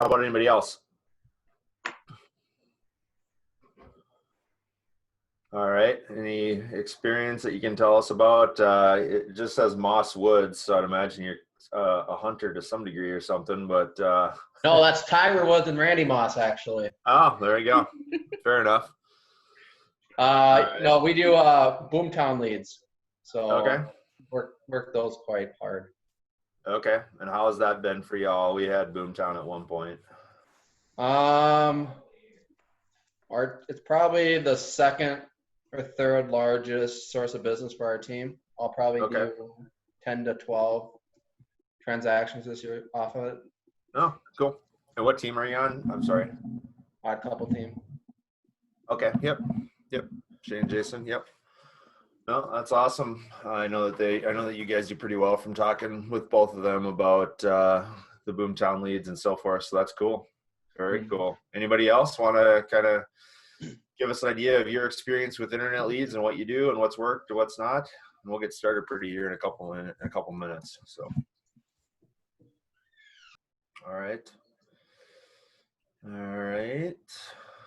How about anybody else? All right. Any experience that you can tell us about? It just says Moss Woods, so I'd imagine you're a hunter to some degree or something. But no, that's Tiger Woods and Randy Moss, actually. Oh, there you go. Fair enough. No, we do Boomtown leads, so okay, work those quite hard. Okay. And how has that been for y'all? We had Boomtown at one point. It's probably the second or third largest source of business for our team. I'll probably do 10 to 12 transactions this year off of it. Oh, cool. And what team are you on? I'm sorry. Odd couple team. Okay. Yep. Shane, Jason. Yep. No, that's awesome. I know that you guys do pretty well from talking with both of them about the Boomtown leads and so forth. So that's cool. Very cool. Anybody else want to kind of give us an idea of your experience with internet leads and what you do and what's worked or what's not? And we'll get started pretty here in a couple minutes. So, all right.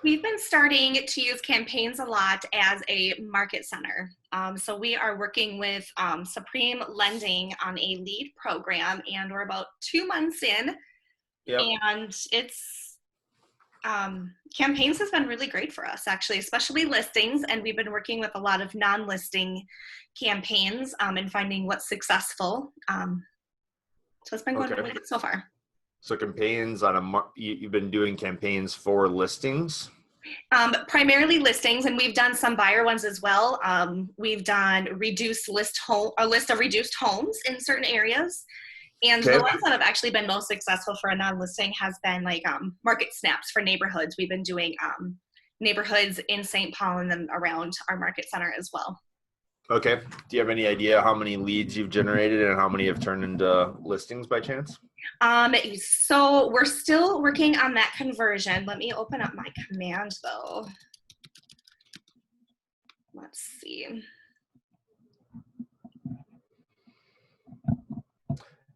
We've been starting to use campaigns a lot as a market center. So we are working with Supreme Lending on a lead program, and we're about 2 months in. Yep. And it's campaigns has been really great for us, actually, especially listings. And we've been working with a lot of non-listing campaigns and finding what's successful. So it's been going really good so far. So campaigns you've been doing campaigns for listings? Primarily listings, and we've done some buyer ones as well. We've done a list of reduced homes in certain areas. And the ones that have actually been most successful for a non-listing has been like market snaps for neighborhoods. We've been doing neighborhoods in St. Paul and then around our market center as well. Okay. Do you have any idea how many leads you've generated and how many have turned into listings by chance? So we're still working on that conversion. Let me open up my command though. Let's see.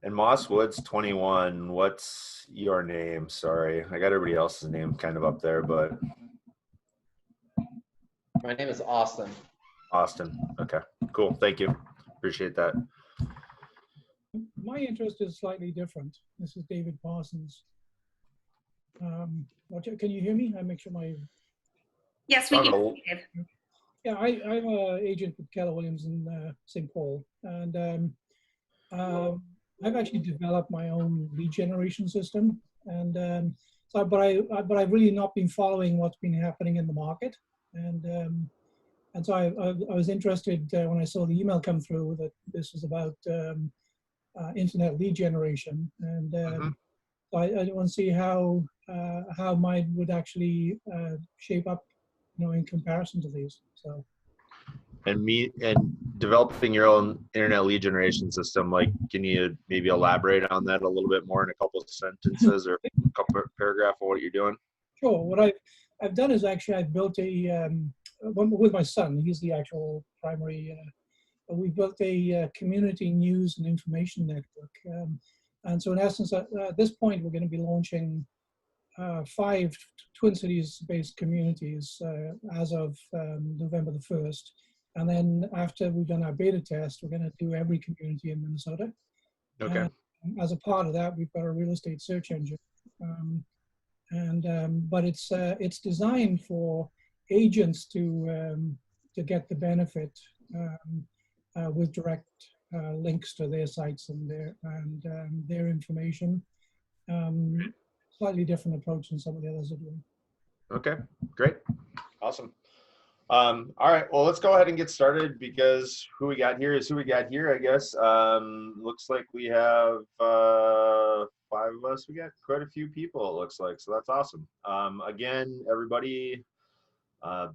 And Moss Woods 21, what's your name? Sorry, I got everybody else's name kind of up there, but. My name is Austin. Austin. Okay, cool. Thank you. Appreciate that. My interest is slightly different. This is David Parsons. Can you hear me? I make sure my. Yes, we can. Yeah, I'm an agent with Keller Williams in St. Paul, and I've actually developed my own lead generation system, and but I've really not been following what's been happening in the market, and so I was interested when I saw the email come through that this was about internet lead generation, and so I want to see how mine would actually shape up, in comparison to these. So. And developing your own internet lead generation system, like, can you maybe elaborate on that a little bit more in a couple of sentences or a couple of paragraph of what you're doing? Sure. What I've done is actually I've built with my son. He's the actual primary. We built a community news and information network, and so in essence, at this point, we're going to be launching 5 Twin Cities-based communities as of November the 1st. And then after we've done our beta test, we're going to do every community in Minnesota. Okay. And as a part of that, we've got a real estate search engine, but it's designed for agents to get the benefit with direct links to their sites and their information. Slightly different approach than some of the others are doing. Okay, great, awesome. All right, well, let's go ahead and get started because who we got here is who we got here, I guess. Looks like we have 5 of us. We got quite a few people, it looks like, so that's awesome. Again, everybody,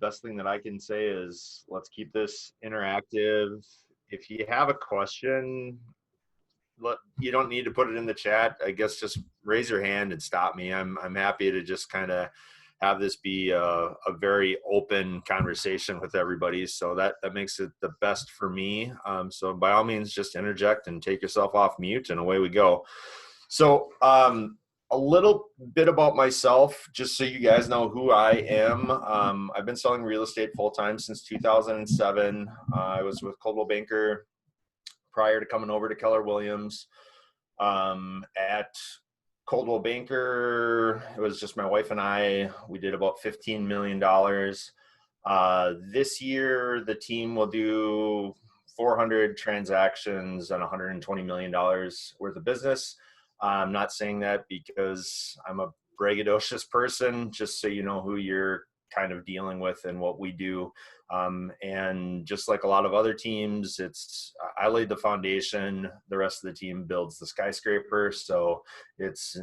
best thing that I can say is let's keep this interactive. If you have a question, you don't need to put it in the chat. I guess just raise your hand and stop me. I'm happy to just kind of have this be a very open conversation with everybody. So that makes it the best for me. So by all means, just interject and take yourself off mute and away we go. So a little bit about myself, just so you guys know who I am. I've been selling real estate full-time since 2007. I was with Coldwell Banker prior to coming over to Keller Williams. At Coldwell Banker, it was just my wife and I. We did about $15 million. This year, the team will do 400 transactions and $120 million worth of business. I'm not saying that because I'm a braggadocious person, just so you know who you're kind of dealing with and what we do. And just like a lot of other teams, I laid the foundation, the rest of the team builds the skyscraper. So it's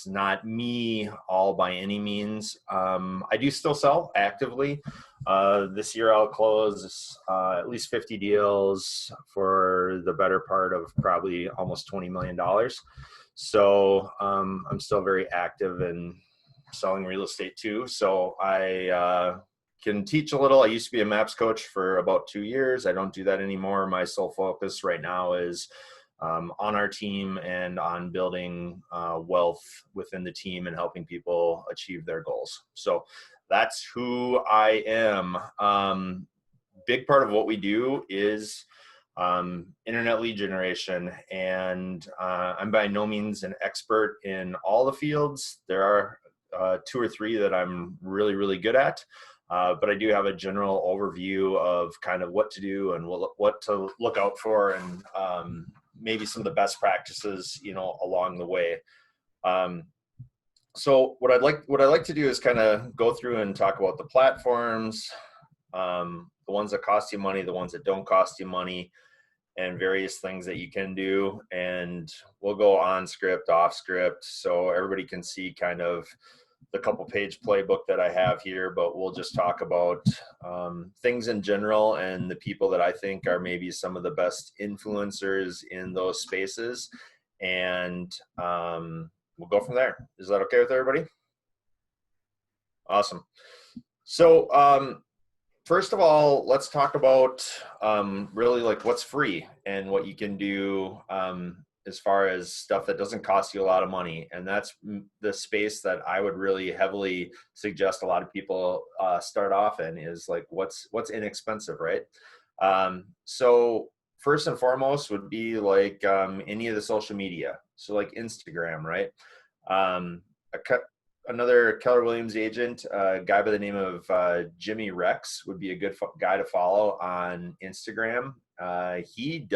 not me all by any means. I do still sell actively. This year I'll close at least 50 deals for the better part of probably almost $20 million. So I'm still very active in selling real estate too. So I can teach a little. I used to be a MAPS coach for about 2 years. I don't do that anymore. My sole focus right now is on our team and on building wealth within the team and helping people achieve their goals. So that's who I am. Big part of what we do is internet lead generation, and I'm by no means an expert in all the fields. There are 2 or 3 that I'm really, really good at. But I do have a general overview of kind of what to do and what to look out for, and maybe some of the best practices, along the way. So what I'd like to do is kind of go through and talk about the platforms, the ones that cost you money, the ones that don't cost you money, and various things that you can do. And we'll go on script, off script, so everybody can see kind of the couple page playbook that I have here, but we'll just talk about things in general and the people that I think are maybe some of the best influencers in those spaces. And we'll go from there. Is that okay with everybody? Awesome. So first of all, let's talk about really like what's free and what you can do as far as stuff that doesn't cost you a lot of money. And that's the space that I would really heavily suggest a lot of people start off in, is like what's inexpensive, right? So first and foremost would be like any of the social media. So like Instagram, right? Another Keller Williams agent, a guy by the name of Jimmy Rex, would be a good guy to follow on Instagram. He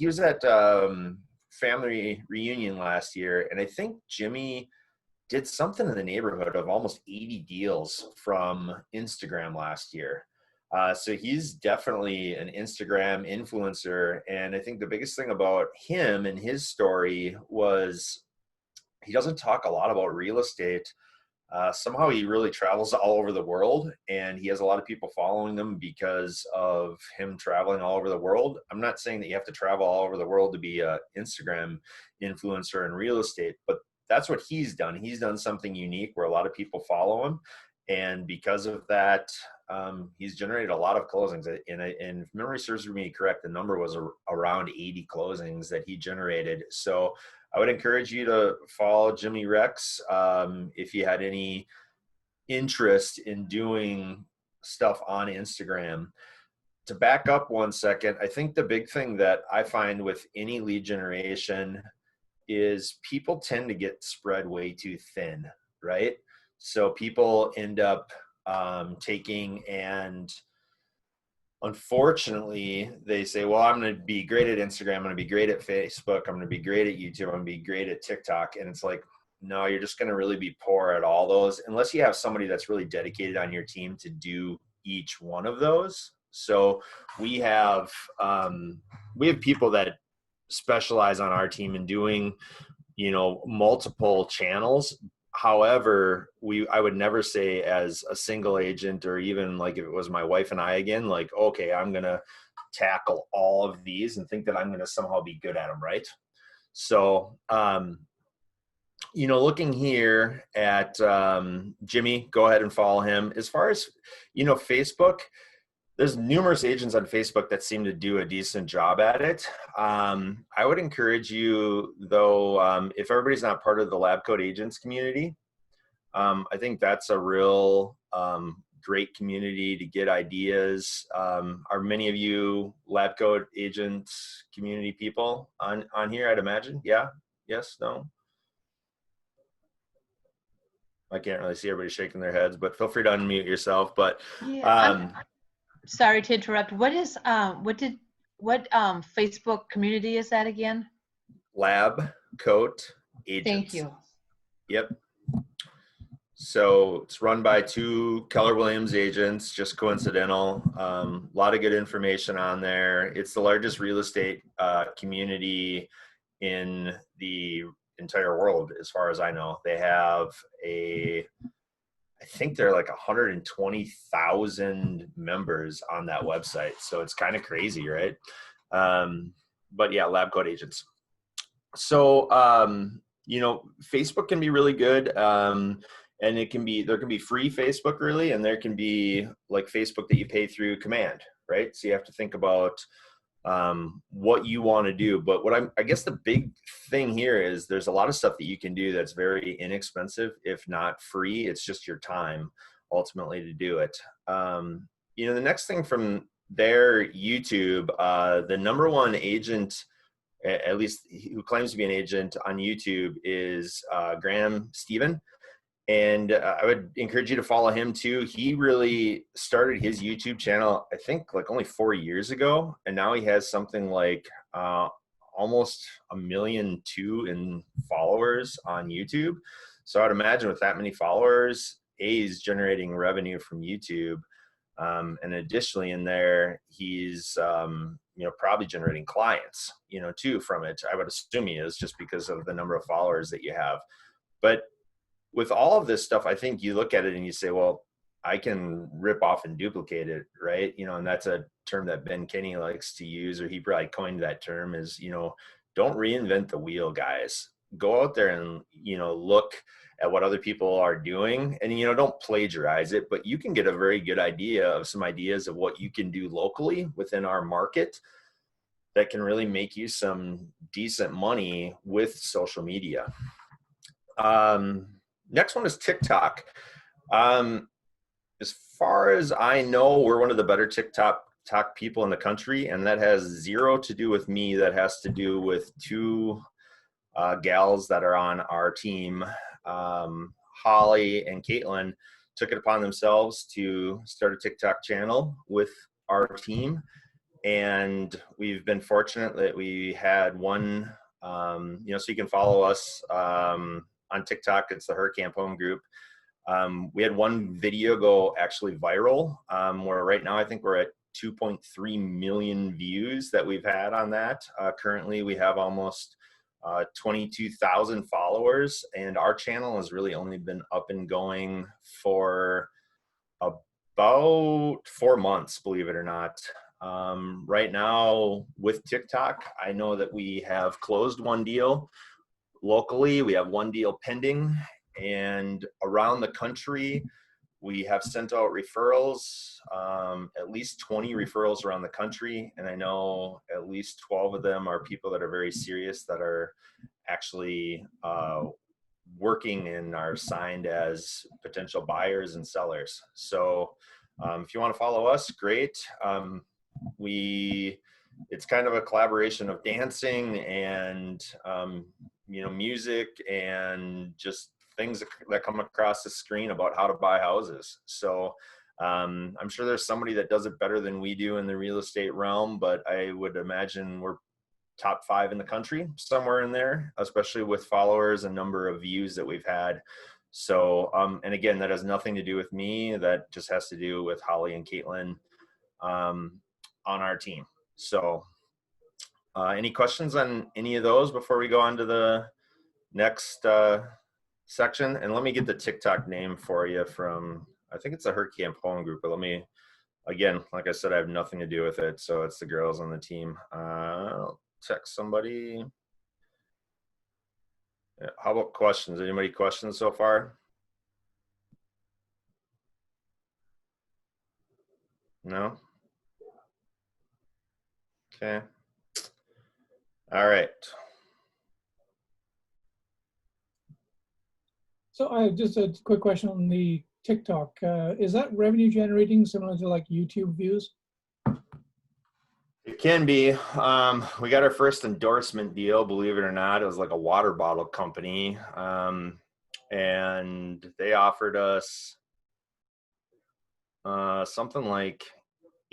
was at family reunion last year, and I think Jimmy did something in the neighborhood of almost 80 deals from Instagram last year. So he's definitely an Instagram influencer. And I think the biggest thing about him and his story was he doesn't talk a lot about real estate. Somehow he really travels all over the world, and he has a lot of people following him because of him traveling all over the world. I'm not saying that you have to travel all over the world to be an Instagram influencer in real estate, but that's what he's done. He's done something unique where a lot of people follow him. And because of that, he's generated a lot of closings. And if memory serves me correct, the number was around 80 closings that he generated. So I would encourage you to follow Jimmy Rex if you had any interest in doing stuff on Instagram. To back up 1 second, I think the big thing that I find with any lead generation is people tend to get spread way too thin, right? So people end up taking, and unfortunately, they say, well, I'm going to be great at Instagram. I'm going to be great at Facebook. I'm going to be great at YouTube. I'm going to be great at TikTok. And it's like, no, you're just going to really be poor at all those unless you have somebody that's really dedicated on your team to do each one of those. So we have people that specialize on our team in doing, multiple channels. However, I would never say as a single agent, or even like if it was my wife and I again, like, okay, I'm going to tackle all of these and think that I'm going to somehow be good at them, right? So, looking here at Jimmy, go ahead and follow him. As far as, Facebook, there's numerous agents on Facebook that seem to do a decent job at it. I would encourage you, though, if everybody's not part of the Lab Coat Agents community, I think that's a real great community to get ideas. Are many of you Lab Coat Agents community people on here, I'd imagine? Yeah? Yes? No? I can't really see everybody shaking their heads, but feel free to unmute yourself. But Yeah, sorry to interrupt. What is what Facebook community is that again? Lab Coat Agents. Thank you. Yep. So it's run by 2 Keller Williams agents, just coincidental. A lot of good information on there. It's the largest real estate community in the entire world, as far as I know. They have I think they're like 120,000 members on that website. So it's kind of crazy, right? But yeah, Lab Coat Agents. So, Facebook can be really good. And there can be free Facebook really, and there can be like Facebook that you pay through command, right? So you have to think about what you want to do. But I guess the big thing here is there's a lot of stuff that you can do that's very inexpensive, if not free. It's just your time ultimately to do it. The next thing from there, YouTube, the number one agent, at least who claims to be an agent on YouTube, is Graham Stephen. And I would encourage you to follow him too. He really started his YouTube channel, I think, like only 4 years ago. And now he has something like almost 1.2 million in followers on YouTube. So I'd imagine with that many followers, he's generating revenue from YouTube. And additionally in there, he's, probably generating clients, too from it. I would assume he is, just because of the number of followers that you have. But with all of this stuff, I think you look at it and you say, well, I can rip off and duplicate it, right? And that's a term that Ben Kinney likes to use, or he probably coined that term, is, don't reinvent the wheel, guys. Go out there and, look at what other people are doing, and, don't plagiarize it, but you can get a very good idea of some ideas of what you can do locally within our market that can really make you some decent money with social media. Next one is TikTok. As far as I know, we're one of the better TikTok people in the country, and that has zero to do with me. That has to do with 2 gals that are on our team. Holly and Caitlin took it upon themselves to start a TikTok channel with our team, and we've been fortunate that we had one. So you can follow us on TikTok. It's the Huerkamp Home Group. We had one video go actually viral, where right now I think we're at 2.3 million views that we've had on that. Currently we have almost 22,000 followers, and our channel has really only been up and going for about 4 months, believe it or not. Right now with TikTok, I know that we have closed one deal locally. We have one deal pending, and around the country, we have sent out referrals, at least 20 referrals around the country. And I know at least 12 of them are people that are very serious, that are actually working and are signed as potential buyers and sellers. So if you want to follow us, great. It's kind of a collaboration of dancing and, music and just things that come across the screen about how to buy houses. So I'm sure there's somebody that does it better than we do in the real estate realm, but I would imagine we're top 5 in the country, somewhere in there, especially with followers and number of views that we've had. So, and again, that has nothing to do with me. That just has to do with Holly and Caitlin on our team. So any questions on any of those before we go on to the next section? And let me get the TikTok name for you from, I think it's the Huerkamp Home Group, but let me, again, like I said, I have nothing to do with it. So it's the girls on the team. I'll text somebody. Yeah, how about questions? Anybody questions so far? No? Okay. All right. So I just a quick question on the TikTok. Is that revenue generating similar to like YouTube views? It can be. We got our first endorsement deal, believe it or not. It was like a water bottle company. And they offered us something like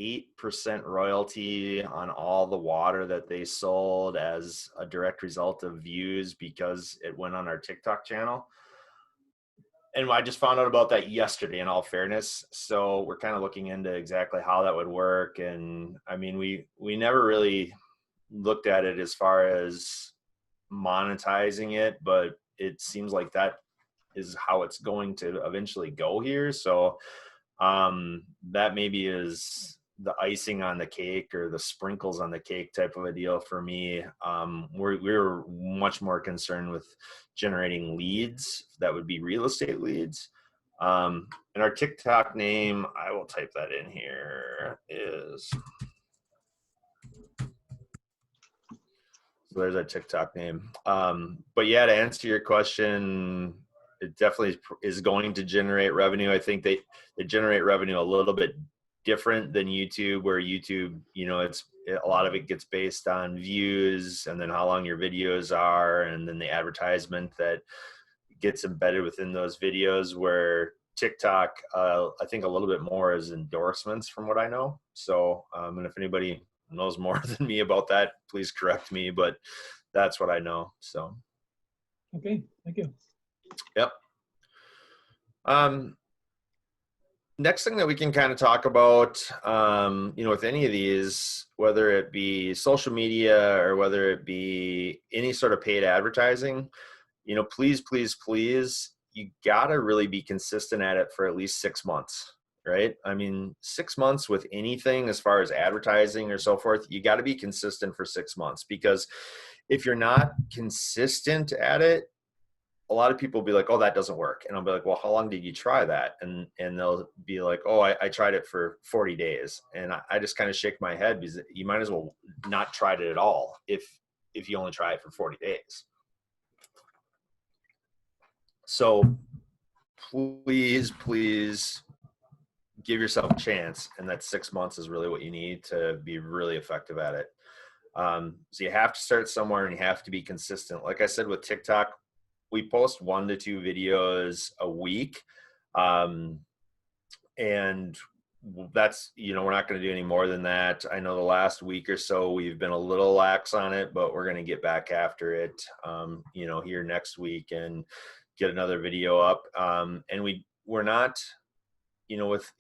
8% royalty on all the water that they sold as a direct result of views because it went on our TikTok channel. And I just found out about that yesterday, in all fairness. So we're kind of looking into exactly how that would work. And I mean, we never really looked at it as far as monetizing it, but it seems like that is how it's going to eventually go here. So that maybe is the icing on the cake or the sprinkles on the cake type of a deal for me. We're much more concerned with generating leads. That would be real estate leads. And our TikTok name, I will type that in here, is, so there's our TikTok name. But yeah, to answer your question, it definitely is going to generate revenue. I think they generate revenue a little bit different than YouTube, where YouTube, a lot of it gets based on views and then how long your videos are, and then the advertisement that gets embedded within those videos, where TikTok, I think a little bit more is endorsements from what I know. So, and if anybody knows more than me about that, please correct me, but that's what I know. So. Okay, thank you. Yep. Next thing that we can kind of talk about, with any of these, whether it be social media or whether it be any sort of paid advertising, please, you gotta really be consistent at it for at least 6 months, right? I mean, 6 months with anything as far as advertising or so forth, you gotta be consistent for 6 months, because if you're not consistent at it, a lot of people will be like, oh, that doesn't work. And I'll be like, well, how long did you try that? And they'll be like, oh, I tried it for 40 days. And I just kind of shake my head, because you might as well not try it at all if you only try it for 40 days. So please give yourself a chance. And that 6 months is really what you need to be really effective at it. So you have to start somewhere, and you have to be consistent. Like I said, with TikTok, we post 1 to 2 videos a week. And that's, we're not going to do any more than that. I know the last week or so we've been a little lax on it, but we're going to get back after it, here next week, and get another video up. And we're not, with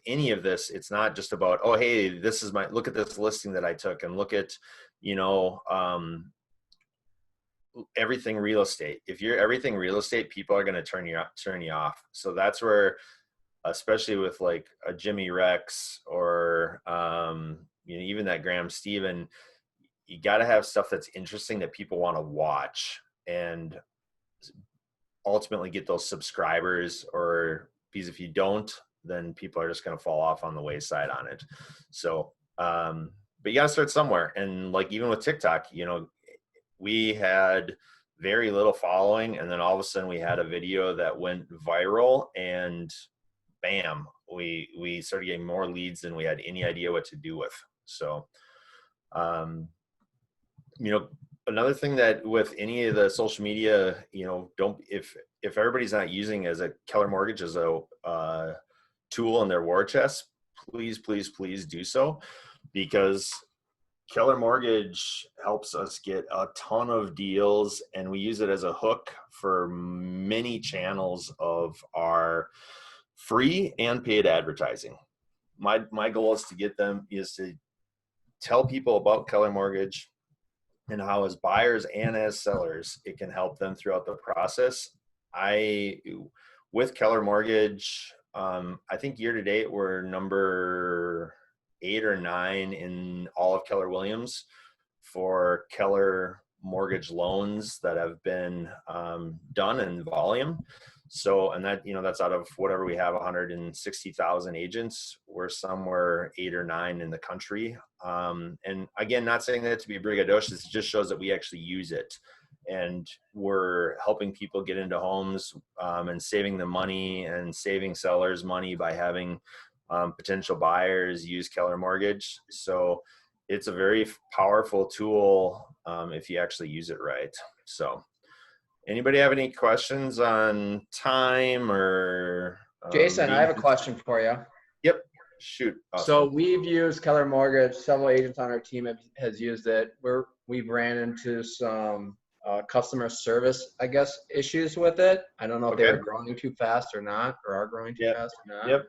any of this, it's not just about, oh, hey, look at this listing that I took, and look at, everything real estate. If you're everything real estate, people are going to turn you off. So that's where, especially with like a Jimmy Rex or, even that Graham Stephen, you got to have stuff that's interesting that people want to watch, and ultimately get those subscribers, or because if you don't, then people are just going to fall off on the wayside on it. So, but you got to start somewhere. And like, even with TikTok, we had very little following, and then all of a sudden we had a video that went viral, and bam, we started getting more leads than we had any idea what to do with. So, another thing that with any of the social media, if everybody's not using as a Keller Mortgage as a tool in their war chest, please do so, because Keller Mortgage helps us get a ton of deals, and we use it as a hook for many channels of our free and paid advertising. My goal is to tell people about Keller Mortgage, and how, as buyers and as sellers, it can help them throughout the process. With Keller Mortgage, I think year to date we're number 8 or 9 in all of Keller Williams for Keller Mortgage loans that have been done in volume. So, and that, that's out of whatever we have, 160,000 agents. We're somewhere 8 or 9 in the country. And again, not saying that to be braggadocious, it just shows that we actually use it. And we're helping people get into homes, and saving them money and saving sellers money by having potential buyers use Keller Mortgage. So it's a very powerful tool if you actually use it right. So anybody have any questions on time or Jason, I have a question for you. Yep. Shoot. Awesome. So we've used Keller Mortgage. Several agents on our team has used it. We've ran into some customer service, I guess, issues with it. I don't know if they were growing too fast or not, or are growing too fast or not. Yep.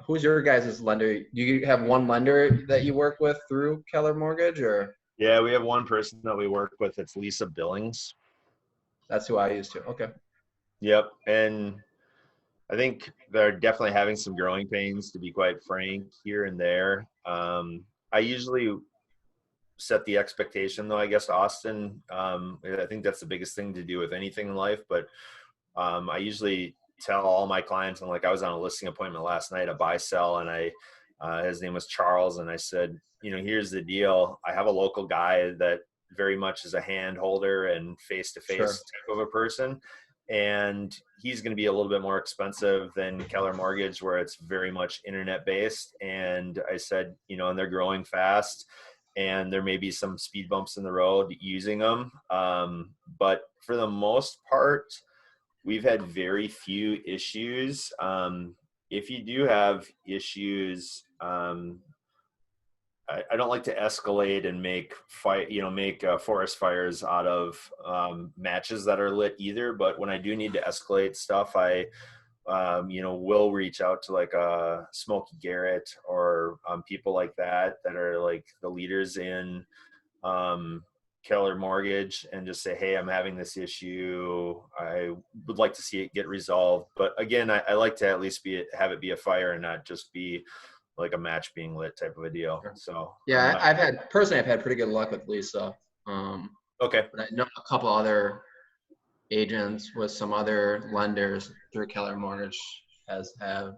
Who's your guys' lender? Do you have one lender that you work with through Keller Mortgage, or? Yeah, we have one person that we work with. It's Lisa Billings. That's who I used to. Okay. Yep. And I think they're definitely having some growing pains, to be quite frank, here and there. I usually set the expectation, though, I guess, Austin. I think that's the biggest thing to do with anything in life. But I usually tell all my clients, and like I was on a listing appointment last night, a buy sell, and his name was Charles, and I said, here's the deal. I have a local guy that very much is a hand holder and face-to-face type of a person. And he's going to be a little bit more expensive than Keller Mortgage, where it's very much internet based. And I said, and they're growing fast, and there may be some speed bumps in the road using them. But for the most part, we've had very few issues. If you do have issues, I don't like to escalate and make forest fires out of matches that are lit either. But when I do need to escalate stuff, I will reach out to like a Smokey Garrett or people like that are like the leaders in Keller Mortgage, and just say, hey, I'm having this issue. I would like to see it get resolved. But again, I like to at least have it be a fire and not just be like a match being lit type of a deal. So yeah, I've had pretty good luck with Lisa. Okay. But I know a couple other agents with some other lenders through Keller Mortgage have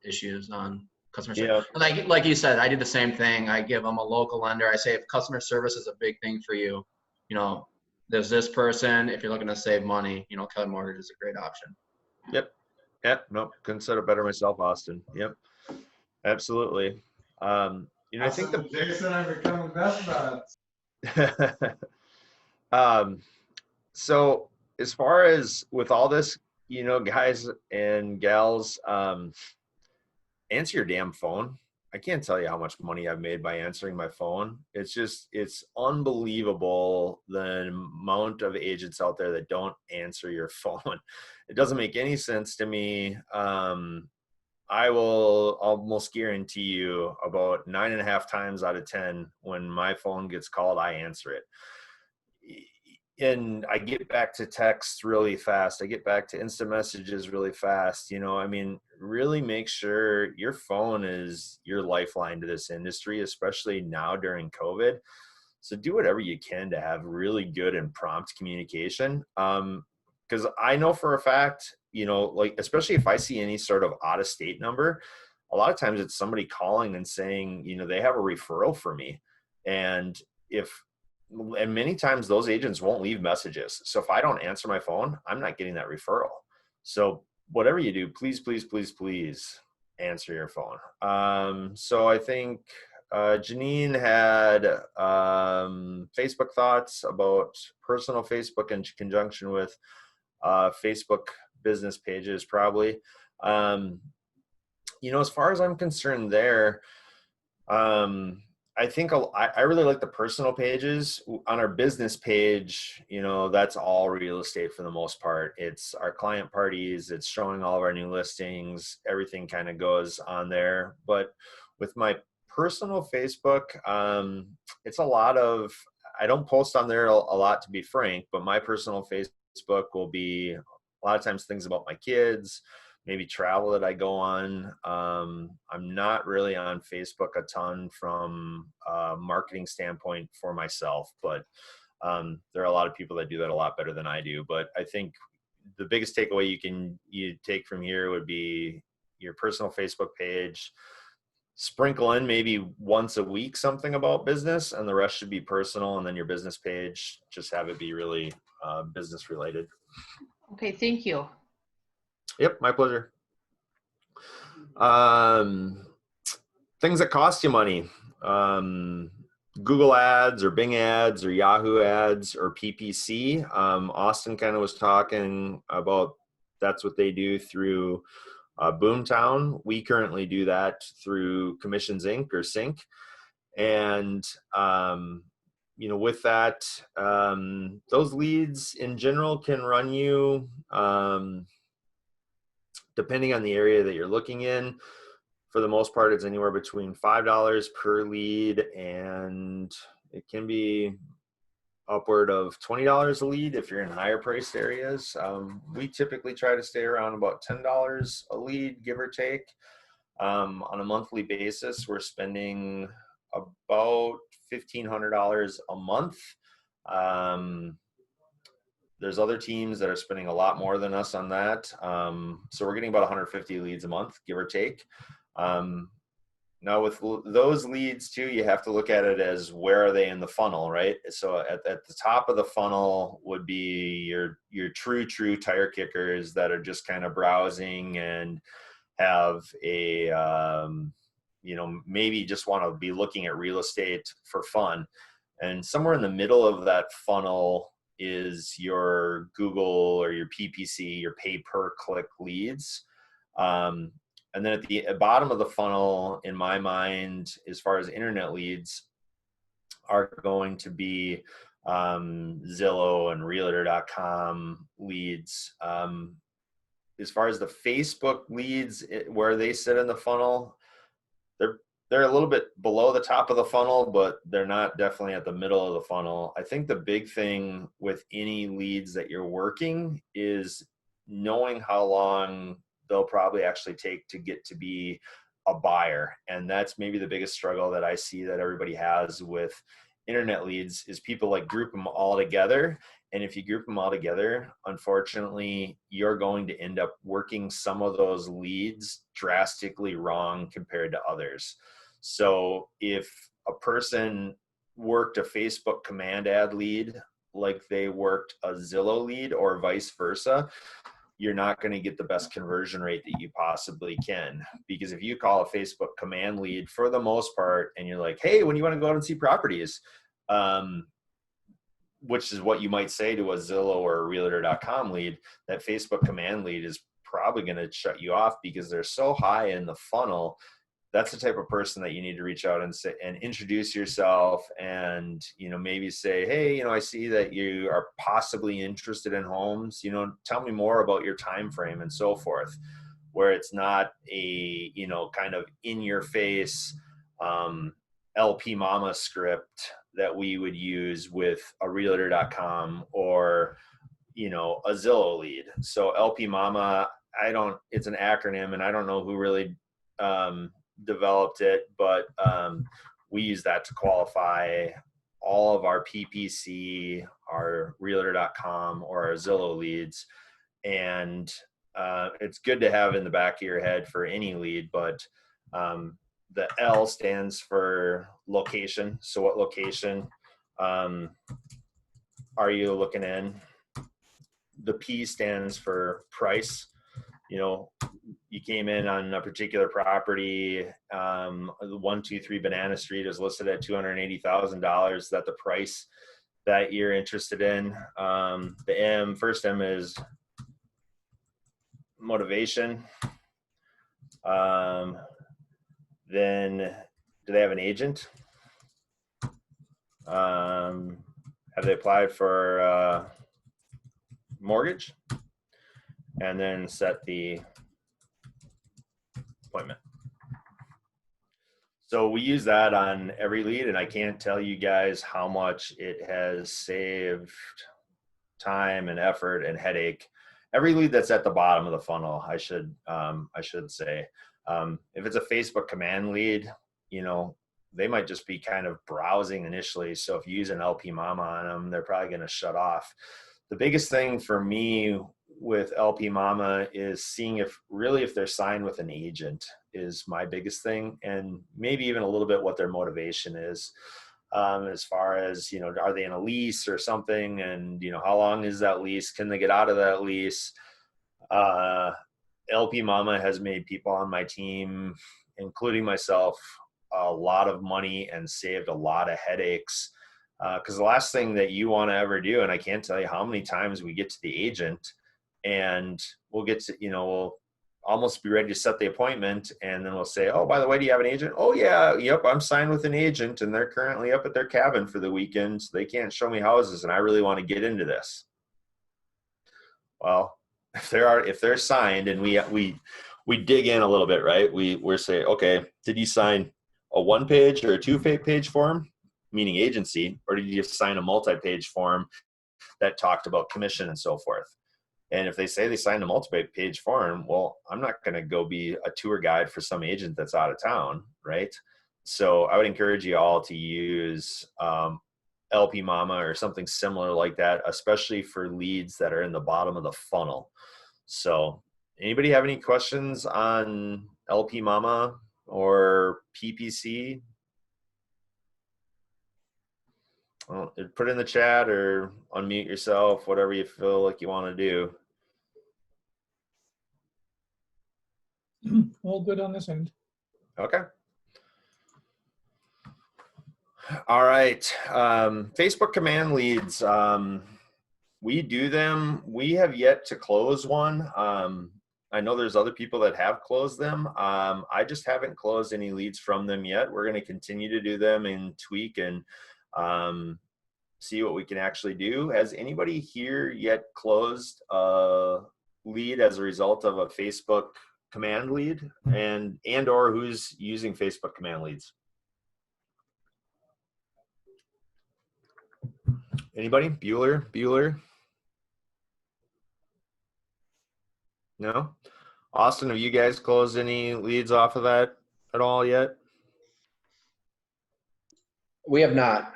issues on customer service. Yeah. And like you said, I did the same thing. I give them a local lender. I say, if customer service is a big thing for you, there's this person. If you're looking to save money, Keller Mortgage is a great option. Yep. Nope. Couldn't said it better myself, Austin. Yep. Absolutely. I think Jason, I'm becoming best buds. So as far as with all this, guys and gals, answer your damn phone. I can't tell you how much money I've made by answering my phone. It's unbelievable the amount of agents out there that don't answer your phone. It doesn't make any sense to me. I will almost guarantee you about 9.5 times out of 10, when my phone gets called, I answer it. And I get back to text really fast. I get back to instant messages really fast. Really make sure your phone is your lifeline to this industry, especially now during COVID. So do whatever you can to have really good and prompt communication. Because I know for a fact, especially if I see any sort of out of state number, a lot of times it's somebody calling and saying, they have a referral for me. And many times those agents won't leave messages. So if I don't answer my phone, I'm not getting that referral. So whatever you do, please, please, please, please answer your phone. So I think Janine had Facebook thoughts about personal Facebook in conjunction with Facebook business pages, probably. As far as I'm concerned there, I think I really like the personal pages. On our business page, that's all real estate for the most part. It's our client parties. It's showing all of our new listings. Everything kind of goes on there. But with my personal Facebook, it's a lot of, I don't post on there a lot, to be frank, but my personal Facebook will be a lot of times things about my kids, maybe travel that I go on. I'm not really on Facebook a ton from a marketing standpoint for myself, but there are a lot of people that do that a lot better than I do. But I think the biggest takeaway you take from here would be your personal Facebook page. Sprinkle in maybe once a week something about business, and the rest should be personal. And then your business page, just have it be really business related. Okay, thank you. Yep, my pleasure. Things that cost you money. Google ads or Bing ads or Yahoo ads or PPC. Austin kind of was talking about that's what they do through Boomtown. We currently do that through Commissions Inc. or Sync. And, with that, those leads in general can run you, depending on the area that you're looking in. For the most part, it's anywhere between $5 per lead, and it can be upward of $20 a lead if you're in higher priced areas. We typically try to stay around about $10 a lead, give or take. On a monthly basis, we're spending about $1,500 a month. There's other teams that are spending a lot more than us on that. So we're getting about 150 leads a month, give or take. Now with those leads too, you have to look at it as where are they in the funnel, right? So at the top of the funnel would be your true tire kickers that are just kind of browsing and have a, maybe just want to be looking at real estate for fun. And somewhere in the middle of that funnel is your Google or your PPC, your pay per click leads. And then at the bottom of the funnel, in my mind, as far as internet leads, are going to be Zillow and Realtor.com leads. As far as the Facebook leads, where they sit in the funnel, they're a little bit below the top of the funnel, but they're not definitely at the middle of the funnel. I think the big thing with any leads that you're working is knowing how long they'll probably actually take to get to be a buyer. And that's maybe the biggest struggle that I see that everybody has with internet leads is people like group them all together. And if you group them all together, unfortunately, you're going to end up working some of those leads drastically wrong compared to others. So if a person worked a Facebook command ad lead like they worked a Zillow lead or vice versa, you're not going to get the best conversion rate that you possibly can. Because if you call a Facebook command lead for the most part, and you're like, hey, when you want to go out and see properties, which is what you might say to a Zillow or a Realtor.com lead, that Facebook command lead is probably going to shut you off because they're so high in the funnel. That's the type of person that you need to reach out and say and introduce yourself and, maybe say, hey, I see that you are possibly interested in homes, tell me more about your time frame and so forth, where it's not a, kind of in your face LP Mama script that we would use with a Realtor.com or, a Zillow lead. So LP Mama, it's an acronym and I don't know who really developed it, but we use that to qualify all of our PPC, our Realtor.com or our Zillow leads. And it's good to have in the back of your head for any lead, but the L stands for location. So what location are you looking in? The P stands for price. You came in on a particular property, 123 Banana Street is listed at $280,000. That the price that you're interested in. The M, first M is motivation. Then do they have an agent? Have they applied for mortgage? And then set the appointment. So we use that on every lead, and I can't tell you guys how much it has saved time and effort and headache. Every lead that's at the bottom of the funnel, I should say. If it's a Facebook command lead, they might just be kind of browsing initially. So if you use an LP Mama on them, they're probably going to shut off. The biggest thing for me with LP Mama is seeing if they're signed with an agent is my biggest thing, and maybe even a little bit what their motivation is, as far as, you know, are they in a lease or something, and, you know, how long is that lease? Can they get out of that lease? LP Mama has made people on my team, including myself, a lot of money and saved a lot of headaches. Because the last thing that you want to ever do, and I can't tell you how many times we get to the agent and we'll get to, you know, we'll almost be ready to set the appointment, and then we'll say, oh, by the way, do you have an agent? Oh yeah, yep, I'm signed with an agent and they're currently up at their cabin for the weekend, so they can't show me houses and I really want to get into this. Well, if they're signed and we dig in a little bit, right? We're saying, okay, did you sign a 1-page or a 2-page form, meaning agency, or did you just sign a multi-page form that talked about commission and so forth? And if they say they signed a multi-page form, well, I'm not going to go be a tour guide for some agent that's out of town, right? So I would encourage you all to use LP Mama or something similar like that, especially for leads that are in the bottom of the funnel. So anybody have any questions on LP Mama or PPC? Well, put it in the chat or unmute yourself, whatever you feel like you want to do. All good on this end. Okay. All right. Facebook command leads. We do them. We have yet to close one. I know there's other people that have closed them. I just haven't closed any leads from them yet. We're going to continue to do them and tweak and see what we can actually do. Has anybody here yet closed a lead as a result of a Facebook command lead, and or who's using Facebook command leads? Anybody? Bueller? No? Austin, have you guys closed any leads off of that at all yet? We have not.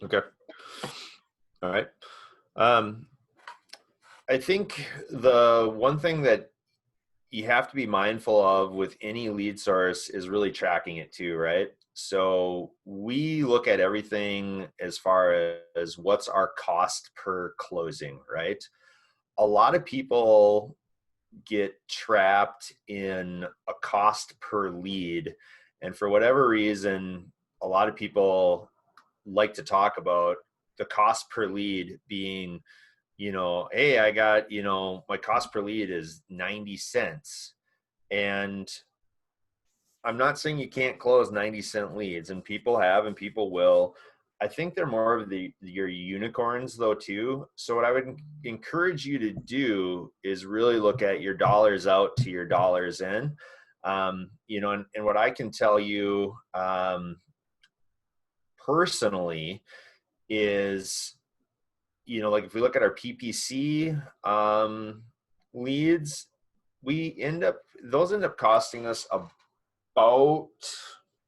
Okay. All right. I think the one thing that you have to be mindful of with any lead source is really tracking it too, right? So we look at everything as far as what's our cost per closing, right? A lot of people get trapped in a cost per lead. And for whatever reason, a lot of people like to talk about the cost per lead being, you know, hey, I got, you know, my cost per lead is 90 cents. And I'm not saying you can't close 90-cent leads, and people have and people will. I think they're more of your unicorns though too. So what I would encourage you to do is really look at your dollars out to your dollars in. You know, and what I can tell you personally is, you know, like if we look at our PPC leads, those end up costing us about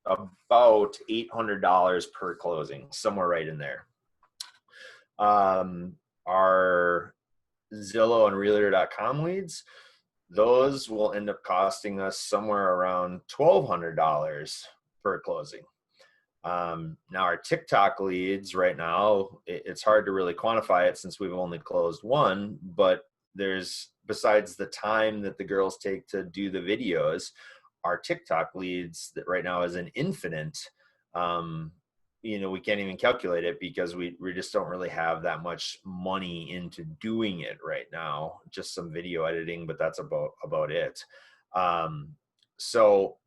$800 per closing, somewhere right in there. Our Zillow and Realtor.com leads, those will end up costing us somewhere around $1,200 per closing. Now our TikTok leads right now, it's hard to really quantify it since we've only closed one, but besides the time that the girls take to do the videos, our TikTok leads that right now is an infinite. You know, we can't even calculate it because we just don't really have that much money into doing it right now. Just some video editing, but that's about it. So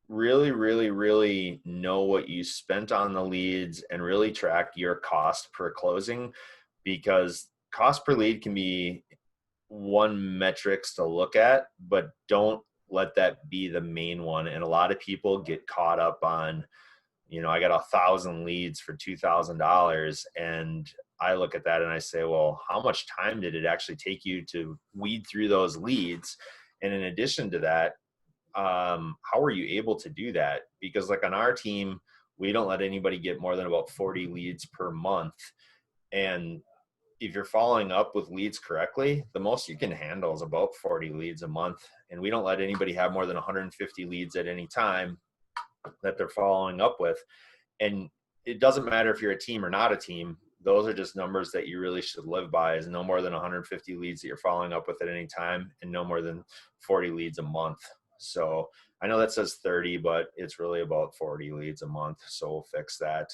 really know what you spent on the leads and really track your cost per closing, because cost per lead can be one metrics to look at, but don't let that be the main one. And a lot of people get caught up on, you know, I got 1,000 leads for $2,000. And I look at that and I say, well, how much time did it actually take you to weed through those leads? And in addition to that, how are you able to do that? Because like on our team, we don't let anybody get more than about 40 leads per month. And if you're following up with leads correctly, the most you can handle is about 40 leads a month. And we don't let anybody have more than 150 leads at any time that they're following up with. And it doesn't matter if you're a team or not a team. Those are just numbers that you really should live by, is no more than 150 leads that you're following up with at any time, and no more than 40 leads a month. So I know that says 30, but it's really about 40 leads a month. So we'll fix that.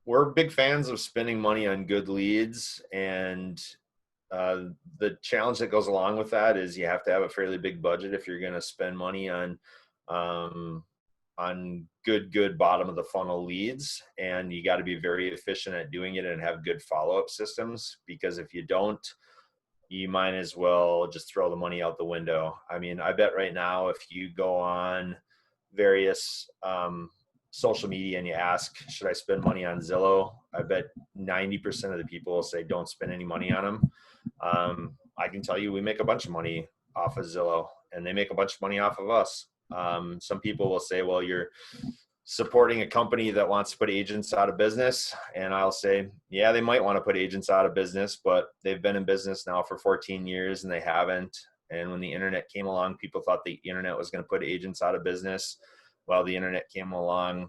We're big fans of spending money on good leads, and the challenge that goes along with that is you have to have a fairly big budget if you're going to spend money on good bottom of the funnel leads, and you got to be very efficient at doing it and have good follow-up systems, because if you don't, you might as well just throw the money out the window. I mean, I bet right now if you go on various social media and you ask, should I spend money on Zillow? I bet 90% of the people will say don't spend any money on them. I can tell you we make a bunch of money off of Zillow, and they make a bunch of money off of us. Some people will say, well, you're supporting a company that wants to put agents out of business. And I'll say, yeah, they might want to put agents out of business, but they've been in business now for 14 years and they haven't. And when the internet came along, people thought the internet was going to put agents out of business. Well, the internet came along,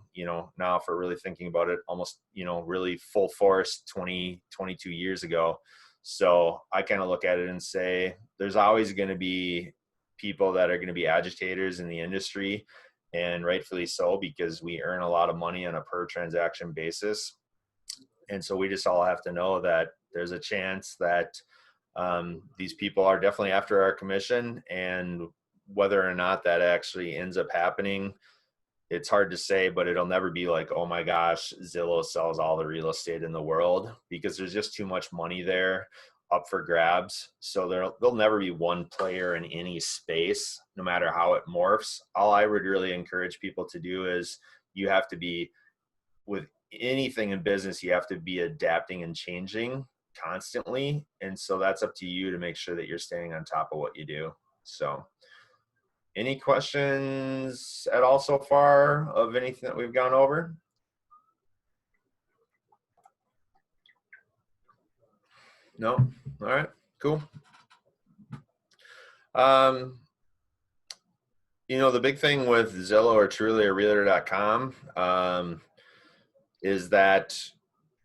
now for really thinking about it, almost, really full force 22 years ago. So I kind of look at it and say, there's always going to be people that are going to be agitators in the industry, and rightfully so, because we earn a lot of money on a per transaction basis. And so we just all have to know that there's a chance that these people are definitely after our commission, and whether or not that actually ends up happening, it's hard to say, but it'll never be like, oh my gosh, Zillow sells all the real estate in the world, because there's just too much money there up for grabs. So there'll never be one player in any space, no matter how it morphs. All I would really encourage people to do is, you have to be, with anything in business, you have to be adapting and changing constantly. And so that's up to you to make sure that you're staying on top of what you do. So any questions at all so far of anything that we've gone over? No? All right, cool. The big thing with Zillow or Truly or Realtor.com is that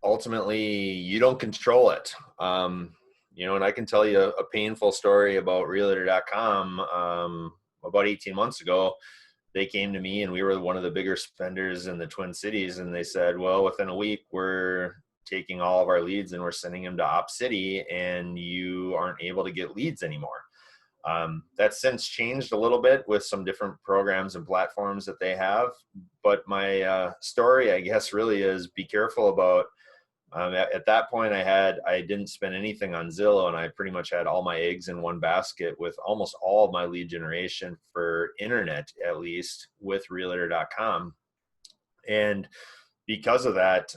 ultimately you don't control it. And I can tell you a painful story about Realtor.com. About 18 months ago, they came to me, and we were one of the bigger spenders in the Twin Cities, and they said, well, within a week, we're taking all of our leads and we're sending them to Op City, and you aren't able to get leads anymore. That's since changed a little bit with some different programs and platforms that they have. But my story, I guess, really is be careful about, at that point I didn't spend anything on Zillow, and I pretty much had all my eggs in one basket with almost all of my lead generation for internet, at least, with Realtor.com. And because of that,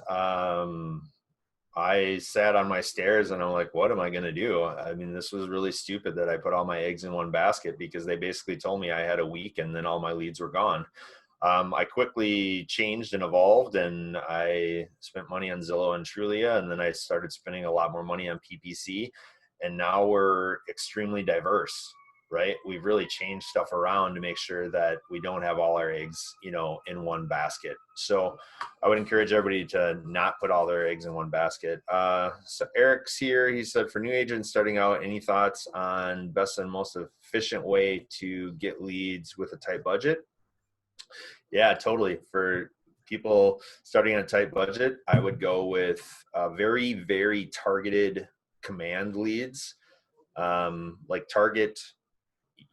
I sat on my stairs and I'm like, what am I going to do? I mean, this was really stupid that I put all my eggs in one basket, because they basically told me I had a week and then all my leads were gone. I quickly changed and evolved, and I spent money on Zillow and Trulia, and then I started spending a lot more money on PPC, and now we're extremely diverse, right? We've really changed stuff around to make sure that we don't have all our eggs, in one basket. So I would encourage everybody to not put all their eggs in one basket. So Eric's here. He said, for new agents starting out, any thoughts on best and most efficient way to get leads with a tight budget? Yeah, totally. For people starting on a tight budget, I would go with very, very targeted command leads. Like target,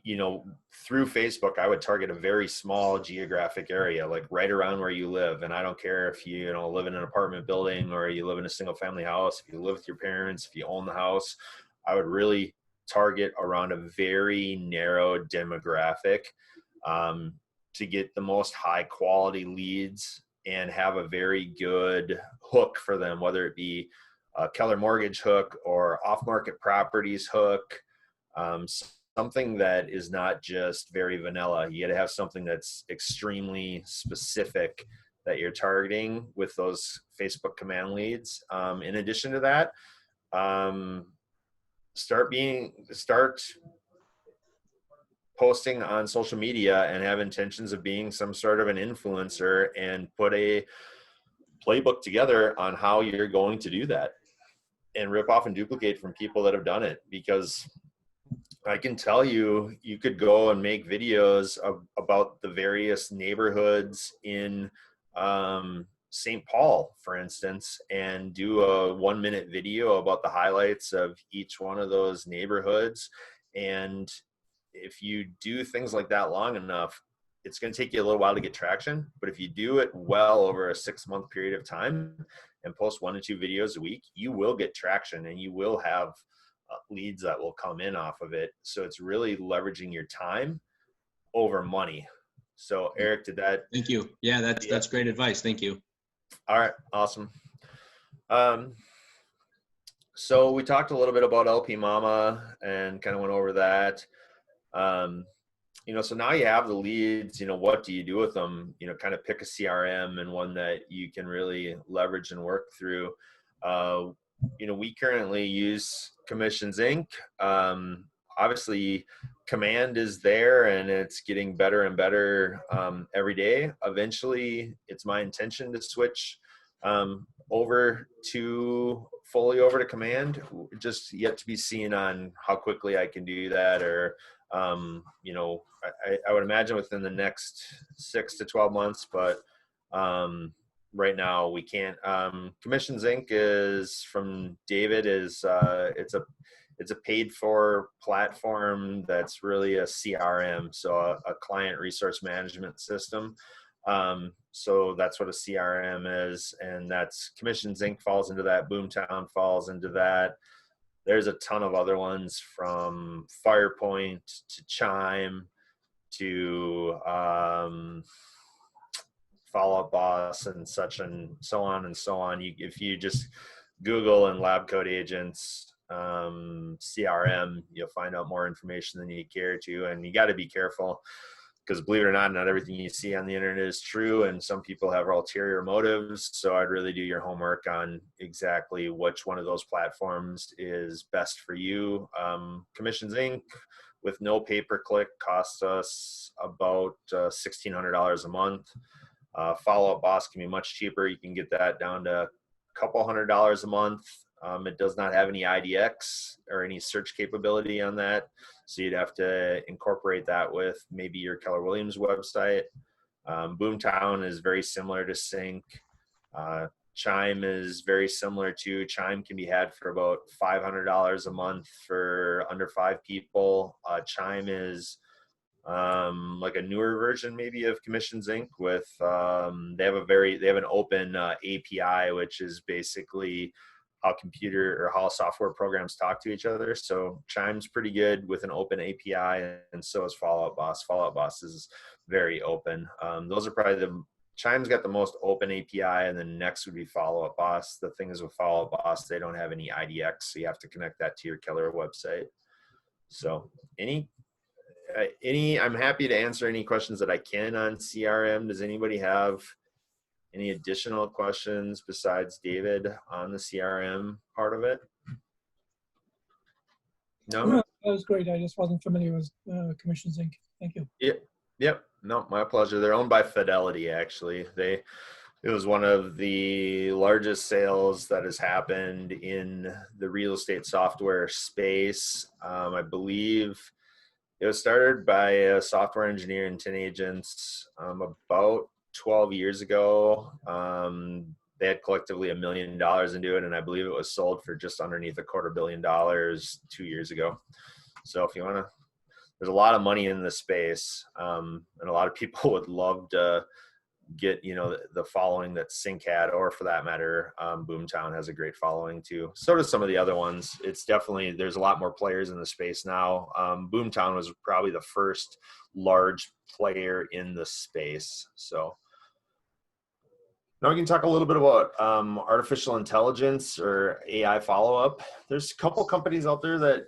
through Facebook, I would target a very small geographic area, like right around where you live. And I don't care if you, live in an apartment building or you live in a single family house, if you live with your parents, if you own the house, I would really target around a very narrow demographic, to get the most high quality leads and have a very good hook for them, whether it be a Keller Mortgage hook or off-market properties hook, something that is not just very vanilla. You got to have something that's extremely specific that you're targeting with those Facebook command leads. In addition to that, start posting on social media and have intentions of being some sort of an influencer, and put a playbook together on how you're going to do that, and rip off and duplicate from people that have done it. Because I can tell you, you could go and make videos about the various neighborhoods in St. Paul, for instance, and do a 1-minute video about the highlights of each one of those neighborhoods. And if you do things like that long enough, it's going to take you a little while to get traction. But if you do it well over a 6-month period of time and post 1 to 2 videos a week, you will get traction, and you will have leads that will come in off of it. So it's really leveraging your time over money. So Eric, did that? Thank you. Yeah, that's great advice. Thank you. All right, awesome. So we talked a little bit about LP Mama and kind of went over that. So now you have the leads, what do you do with them? Kind of pick a CRM and one that you can really leverage and work through. We currently use Commissions Inc. Obviously, Command is there, and it's getting better and better every day. Eventually, it's my intention to switch fully over to Command. Just yet to be seen on how quickly I can do that, or I would imagine within the next 6 to 12 months, but right now we can't. Commissions Inc. is from David. It's a paid for platform that's really a CRM, so a client resource management system. So that's what a CRM is, and that's Commissions Inc. falls into that. Boomtown falls into that. There's a ton of other ones, from Firepoint to Chime to Follow Up Boss and such, and so on and so on. If you just Google and Lab Code Agents CRM, you'll find out more information than you care to. And you got to be careful, because believe it or not everything you see on the internet is true, and some people have ulterior motives. So I'd really do your homework on exactly which one of those platforms is best for you. Commissions Inc. with no pay-per-click costs us about $1,600 a month. Follow Up Boss can be much cheaper. You can get that down to a couple $100s a month. It does not have any IDX or any search capability on that, so you'd have to incorporate that with maybe your Keller Williams website. Boomtown is very similar to Sync. Chime is very similar to. Chime can be had for about $500 a month for under 5 people. Chime is like a newer version maybe of Commissions Inc. with they have an open API, which is basically how software programs talk to each other. So Chime's pretty good with an open API, and so is Follow Up Boss. Follow Up Boss is very open. Those are probably Chime's got the most open API, and then next would be Follow Up Boss. The thing is with Follow Up Boss, they don't have any IDX, so you have to connect that to your Keller website. So I'm happy to answer any questions that I can on CRM. Does anybody have any additional questions besides David on the CRM part of it? No? That was great. I just wasn't familiar with Commissions Inc. Thank you. Yep. No, my pleasure. They're owned by Fidelity, actually. It was one of the largest sales that has happened in the real estate software space. I believe it was started by a software engineer and 10 agents about 12 years ago. They had collectively $1 million into it, and I believe it was sold for just underneath $250 million 2 years ago. So if you want to, there's a lot of money in this space, and a lot of people would love to get the following that Sync had, or for that matter, Boomtown has a great following too. So does some of the other ones. It's definitely, there's a lot more players in the space now. Boomtown was probably the first large player in the space. So now we can talk a little bit about artificial intelligence or AI follow-up. There's a couple companies out there that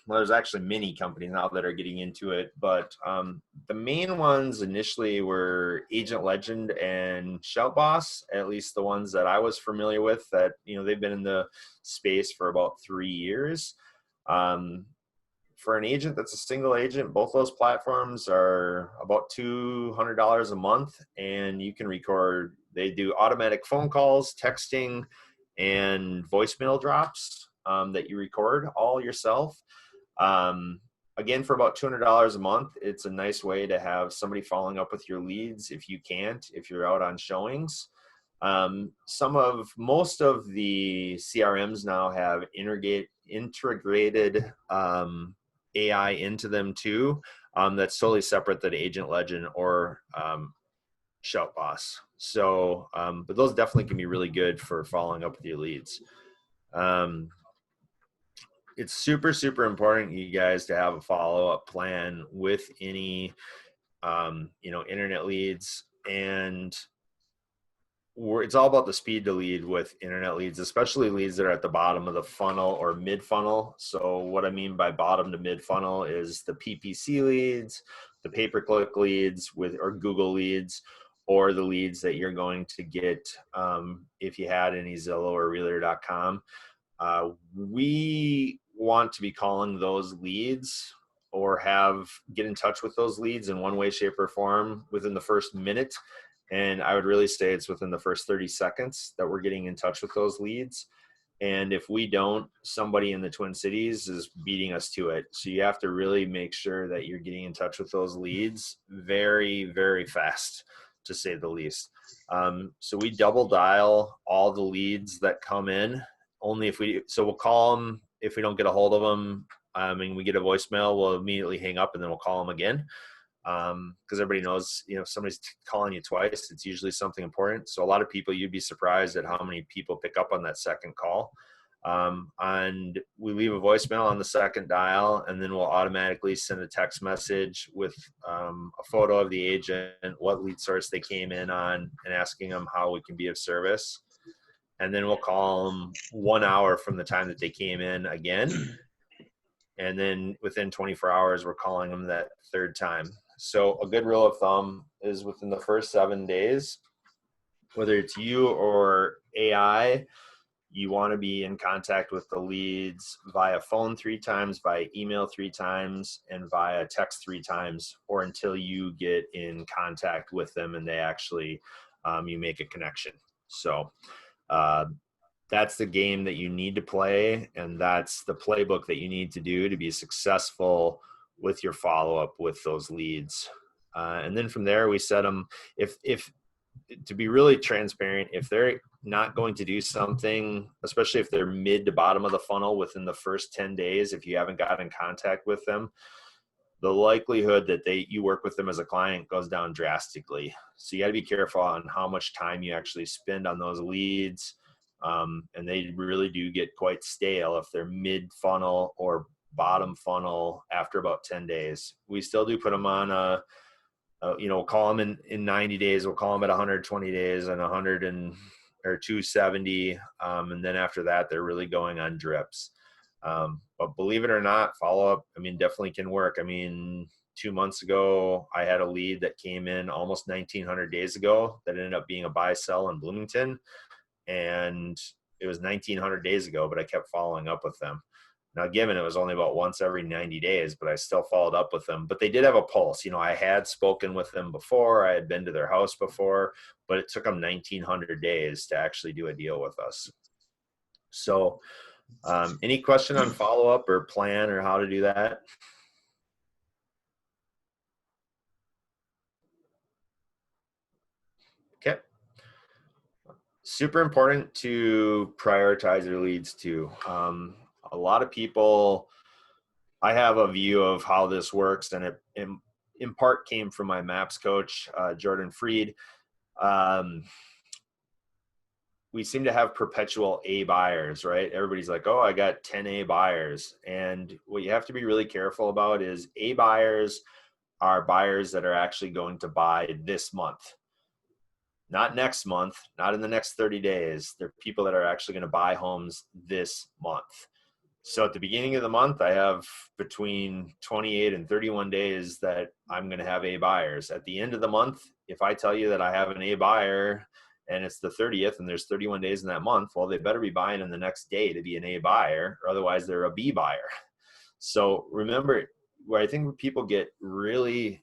there's actually many companies now that are getting into it, but the main ones initially were Agent Legend and Shout Boss, at least the ones that I was familiar with that, they've been in the space for about 3 years. For an agent that's a single agent, both those platforms are about $200 a month, and you can record. They do automatic phone calls, texting, and voicemail drops that you record all yourself. Again, for about $200 a month, it's a nice way to have somebody following up with your leads if you're out on showings. Most of the CRMs now have integrated AI into them too. That's totally separate than Agent Legend or Shout Boss. So, but those definitely can be really good for following up with your leads. It's super, super important, you guys, to have a follow-up plan with any, internet leads. And it's all about the speed to lead with internet leads, especially leads that are at the bottom of the funnel or mid funnel. So what I mean by bottom to mid funnel is the PPC leads, the pay-per-click leads or Google leads, or the leads that you're going to get if you had any Zillow or Realtor.com. We want to be calling those leads or get in touch with those leads in one way, shape, or form within the first minute. And I would really say it's within the first 30 seconds that we're getting in touch with those leads. And if we don't, somebody in the Twin Cities is beating us to it. So you have to really make sure that you're getting in touch with those leads very, very fast, to say the least. So we double dial all the leads that come in. So we'll call them if we don't get a hold of them. We get a voicemail, we'll immediately hang up and then we'll call them again. Because everybody knows, if somebody's calling you twice, it's usually something important. So a lot of people, you'd be surprised at how many people pick up on that second call. And we leave a voicemail on the second dial, and then we'll automatically send a text message with a photo of the agent, what lead source they came in on, and asking them how we can be of service. And then we'll call them 1 hour from the time that they came in again. And then within 24 hours, we're calling them that third time. So a good rule of thumb is within the first 7 days, whether it's you or AI, you want to be in contact with the leads via phone 3 times, via email 3 times, and via text 3 times, or until you get in contact with them and they actually, you make a connection. So that's the game that you need to play, and that's the playbook that you need to do to be successful with your follow-up with those leads. And then from there, we set them, if to be really transparent, if they're not going to do something, especially if they're mid to bottom of the funnel within the first 10 days, if you haven't got in contact with them, the likelihood that you work with them as a client goes down drastically. So you got to be careful on how much time you actually spend on those leads. And they really do get quite stale if they're mid funnel or bottom funnel after about 10 days. We still do put them on we'll call them in 90 days. We'll call them at 120 days and 270. And then after that, they're really going on drips. But believe it or not, follow-up, definitely can work. 2 months ago, I had a lead that came in almost 1,900 days ago that ended up being a buy-sell in Bloomington. And it was 1,900 days ago, but I kept following up with them. Now, given it was only about once every 90 days, but I still followed up with them. But they did have a pulse. I had spoken with them before. I had been to their house before, but it took them 1,900 days to actually do a deal with us. So any question on follow-up or plan or how to do that? Okay. Super important to prioritize your leads too. A lot of people, I have a view of how this works, and it in part came from my MAPS coach, Jordan Freed. We seem to have perpetual A buyers, right? Everybody's like, oh, I got 10 A buyers. And what you have to be really careful about is A buyers are buyers that are actually going to buy this month. Not next month, not in the next 30 days. They're people that are actually going to buy homes this month. So at the beginning of the month, I have between 28 and 31 days that I'm going to have A buyers. At the end of the month, if I tell you that I have an A buyer and it's the 30th and there's 31 days in that month, well, they better be buying in the next day to be an A buyer, or otherwise they're a B buyer. So remember, where I think people get really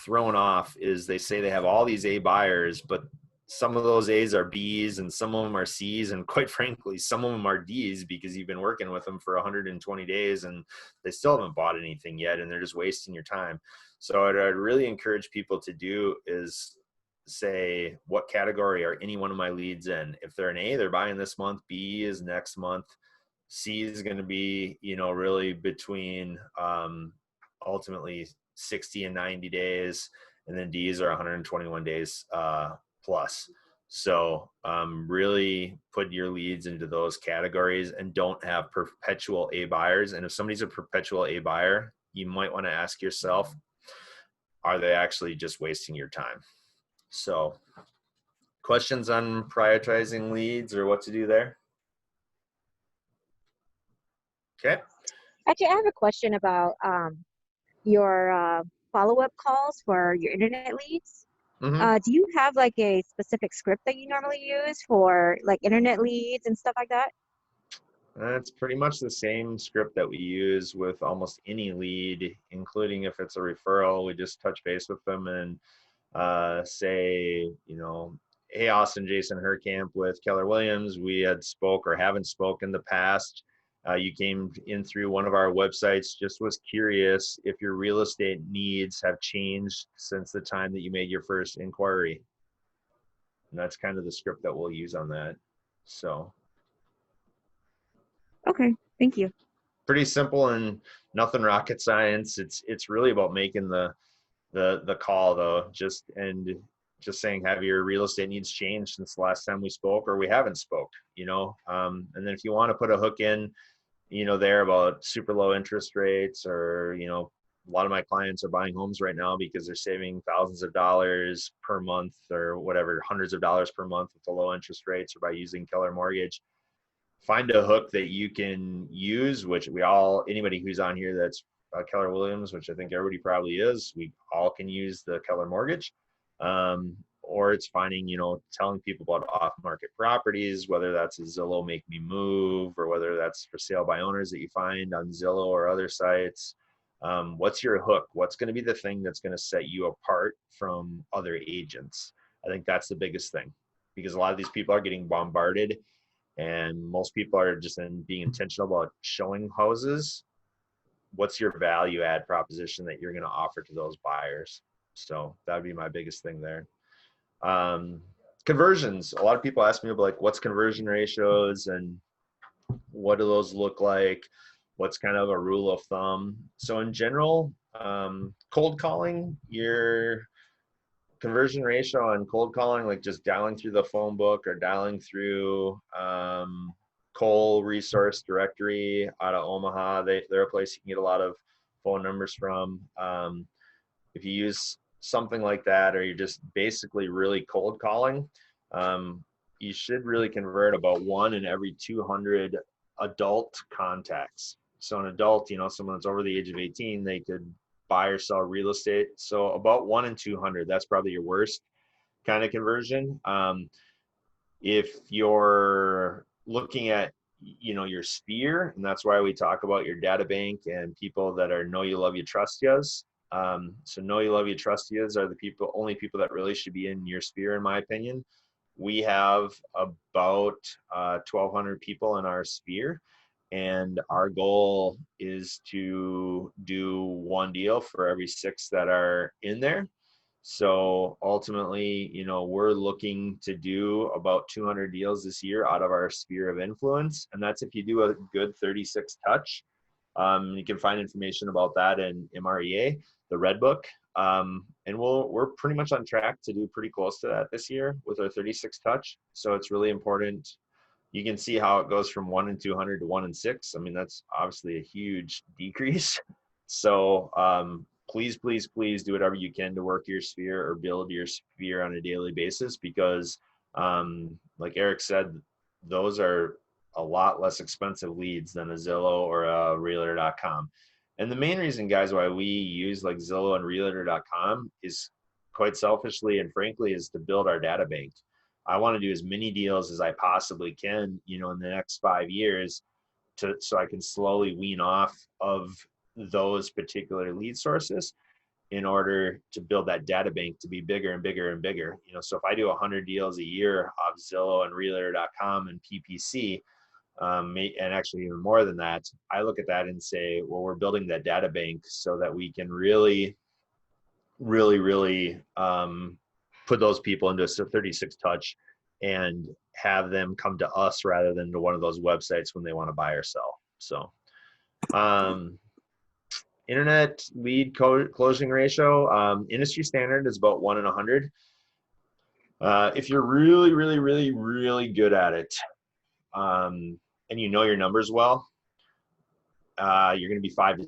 thrown off is they say they have all these A buyers, but some of those A's are B's and some of them are C's, and quite frankly, some of them are D's because you've been working with them for 120 days and they still haven't bought anything yet and they're just wasting your time. So what I'd really encourage people to do is say, what category are any one of my leads in? If they're an A, they're buying this month. B is next month. C is going to be, really between ultimately 60 and 90 days. And then D's are 121 days plus. So really put your leads into those categories and don't have perpetual A buyers. And if somebody's a perpetual A buyer, you might want to ask yourself, are they actually just wasting your time? So questions on prioritizing leads or what to do there? Okay. Actually, I have a question about your follow-up calls for your internet leads. Do you have like a specific script that you normally use for like internet leads and stuff like that? It's pretty much the same script that we use with almost any lead, including if it's a referral. We just touch base with them and say, hey, Austin, Jason Huerkamp with Keller Williams. We had spoke or haven't spoke in the past. You came in through one of our websites, just was curious if your real estate needs have changed since the time that you made your first inquiry. And that's kind of the script that we'll use on that. So. Okay, thank you. Pretty simple and nothing rocket science. It's really about making the call though, just saying, have your real estate needs changed since the last time we spoke, or we haven't spoke, and then if you want to put a hook in, there about super low interest rates, or, a lot of my clients are buying homes right now because they're saving thousands of dollars per month or whatever, hundreds of dollars per month with the low interest rates, or by using Keller Mortgage. Find a hook that you can use, which anybody who's on here that's Keller Williams, which I think everybody probably is, we all can use the Keller Mortgage. Or it's finding, telling people about off-market properties, whether that's a Zillow Make Me Move, or whether that's for sale by owners that you find on Zillow or other sites. What's your hook? What's going to be the thing that's going to set you apart from other agents? I think that's the biggest thing, because a lot of these people are getting bombarded, and most people are just being intentional about showing houses. What's your value add proposition that you're going to offer to those buyers? So that would be my biggest thing there. Conversions. A lot of people ask me about like, what's conversion ratios and what do those look like? What's kind of a rule of thumb? So in general, cold calling, your conversion ratio on cold calling, like just dialing through the phone book or dialing through Cole Resource Directory out of Omaha. They're a place you can get a lot of phone numbers from. If you use something like that, or you're just basically really cold calling, you should really convert about 1 in every 200 adult contacts. So an adult, someone that's over the age of 18, they could buy or sell real estate. So about 1 in 200, that's probably your worst kind of conversion. If you're looking at, your sphere, and that's why we talk about your data bank and people that are know you, love you, trust yous. So know you, love you, trust yous are the only people that really should be in your sphere, in my opinion. We have about 1,200 people in our sphere, and our goal is to do 1 deal for every 6 that are in there. So ultimately, we're looking to do about 200 deals this year out of our sphere of influence. And that's if you do a good 36 touch. You can find information about that in MREA, the Red Book. And we're pretty much on track to do pretty close to that this year with our 36 touch. So it's really important. You can see how it goes from 1 in 200 to 1 in 6. I mean, that's obviously a huge decrease. So please do whatever you can to work your sphere or build your sphere on a daily basis, because like Eric said, those are a lot less expensive leads than a Zillow or a Realtor.com. And the main reason, guys, why we use like Zillow and Realtor.com is quite selfishly and frankly is to build our data bank. I want to do as many deals as I possibly can, you know, in the next 5 years so I can slowly wean off of those particular lead sources in order to build that data bank to be bigger and bigger and bigger. You know, so if I do 100 deals a year of Zillow and Realtor.com and PPC, and actually even more than that, I look at that and say, well, we're building that data bank so that we can really put those people into a 36 touch and have them come to us rather than to one of those websites when they want to buy or sell. So internet lead closing ratio, industry standard is about 1 in 100. If you're really good at it, and you know your numbers well, you're going to be 5 to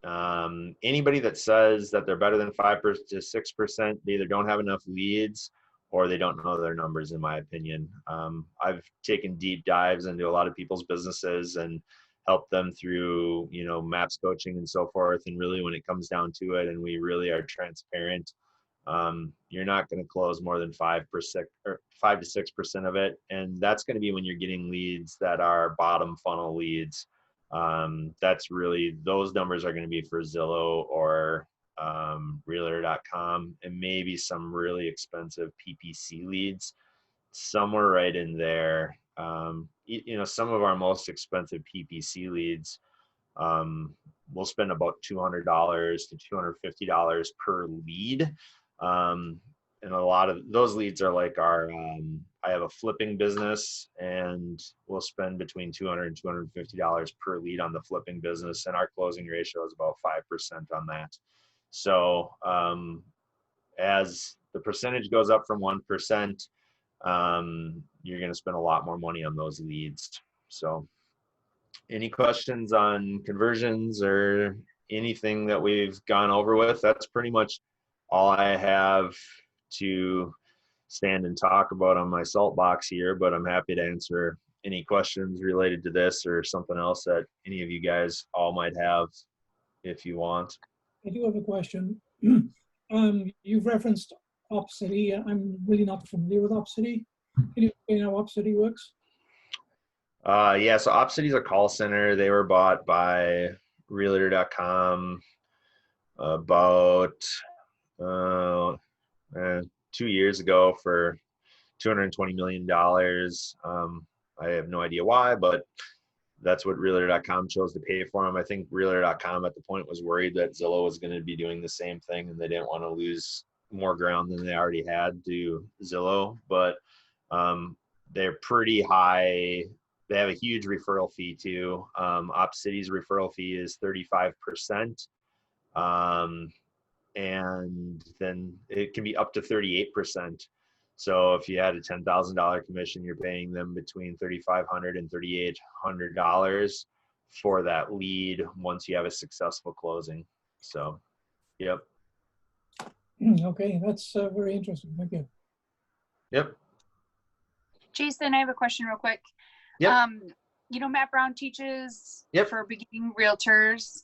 6%. Anybody that says that they're better than 5 to 6%, they either don't have enough leads or they don't know their numbers, in my opinion. I've taken deep dives into a lot of people's businesses and helped them through, you know, MAPS coaching and so forth. And really, when it comes down to it, and we really are transparent, you're not going to close more than 5% or 5 to 6% of it. And that's going to be when you're getting leads that are bottom funnel leads. That's really, those numbers are going to be for Zillow or Realtor.com, and maybe some really expensive PPC leads somewhere right in there. You know, some of our most expensive PPC leads, we'll spend about $200 to $250 per lead. And a lot of those leads are like our, I have a flipping business, and we'll spend between $200 and $250 per lead on the flipping business. And our closing ratio is about 5% on that. So as the percentage goes up from 1%, you're going to spend a lot more money on those leads. So any questions on conversions or anything that we've gone over with? That's pretty much all I have to stand and talk about on my soapbox here, but I'm happy to answer any questions related to this or something else that any of you guys all might have if you want. I do have a question. You've referenced Opcity. I'm really not familiar with Opcity. Can you explain how Opcity works? Yeah, so Opcity is a call center. They were bought by Realtor.com about 2 years ago for $220 million. I have no idea why, but that's what Realtor.com chose to pay for them. I think Realtor.com at the point was worried that Zillow was going to be doing the same thing, and they didn't want to lose more ground than they already had to Zillow. But they're pretty high. They have a huge referral fee too. Opcity's referral fee is 35%. And then it can be up to 38%. So if you had a $10,000 commission, you're paying them between $3,500 and $3,800 for that lead once you have a successful closing. So, yep. Okay, that's very interesting. Thank you. Yep. Jason, I have a question real quick. Yep. You know, Matt Brown teaches Yep. for beginning realtors.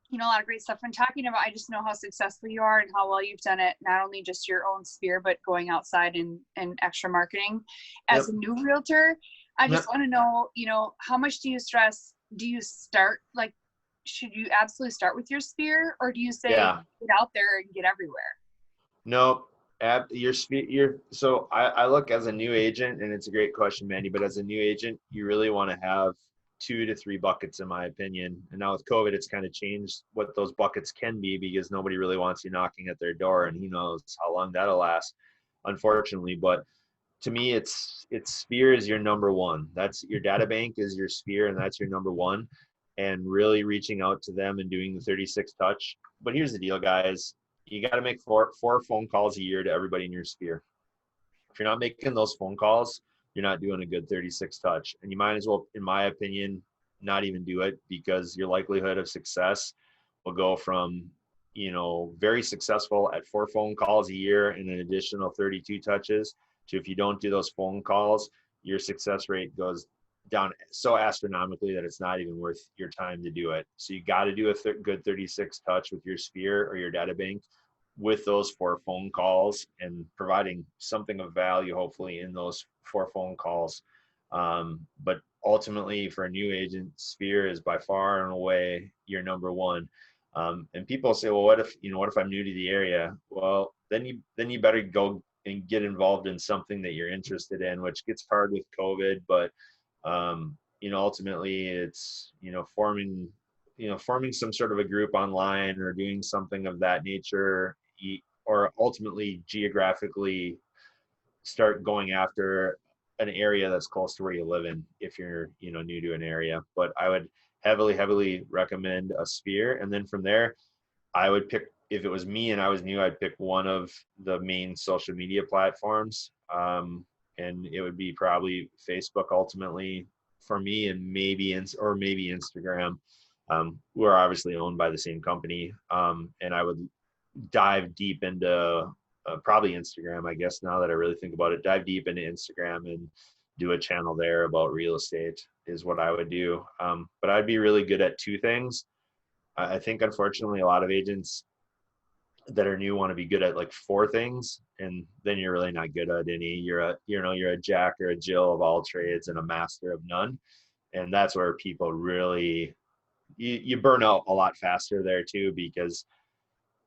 You know, a lot of great stuff I'm talking about. I just know how successful you are and how well you've done it, not only just your own sphere, but going outside and extra marketing. As a new realtor, I just want to know, you know, how much do you stress? Do you start, like, should you absolutely start with your sphere, or do you say get out there and get everywhere? No, your sphere. So I look as a new agent, and it's a great question, Mandy, but as a new agent, you really want to have 2 to 3 buckets, in my opinion. And now with COVID, it's kind of changed what those buckets can be, because nobody really wants you knocking at their door, and who knows how long that'll last, unfortunately. But to me, it's sphere is your number one. That's your data bank is your sphere, and that's your number one. And really reaching out to them and doing the 36 touch. But here's the deal, guys. You got to make four phone calls a year to everybody in your sphere. If you're not making those phone calls, you're not doing a good 36 touch. And you might as well, in my opinion, not even do it, because your likelihood of success will go from, you know, very successful at 4 phone calls a year and an additional 32 touches to, if you don't do those phone calls, your success rate goes down so astronomically that it's not even worth your time to do it. So you got to do a good 36 touch with your sphere or your data bank with those 4 phone calls and providing something of value, hopefully, in those 4 phone calls. But ultimately, for a new agent, sphere is by far and away your number one. And people say, well, what if I'm new to the area? Well, then you better go and get involved in something that you're interested in, which gets hard with COVID, but ultimately it's, forming some sort of a group online or doing something of that nature, or ultimately geographically start going after an area that's close to where you live in if you're, new to an area. But I would heavily recommend a sphere. And then from there, I would pick, if it was me and I was new, I'd pick one of the main social media platforms. And it would be probably Facebook ultimately for me, and maybe Instagram, who are obviously owned by the same company. And I would dive deep into probably Instagram, I guess, now that I really think about it, dive deep into Instagram and do a channel there about real estate is what I would do. But I'd be really good at 2 things. I think, unfortunately, a lot of agents that are new want to be good at like 4 things, and then you're really not good at any. You're a Jack or a Jill of all trades and a master of none. And that's where people really, you burn out a lot faster there too, because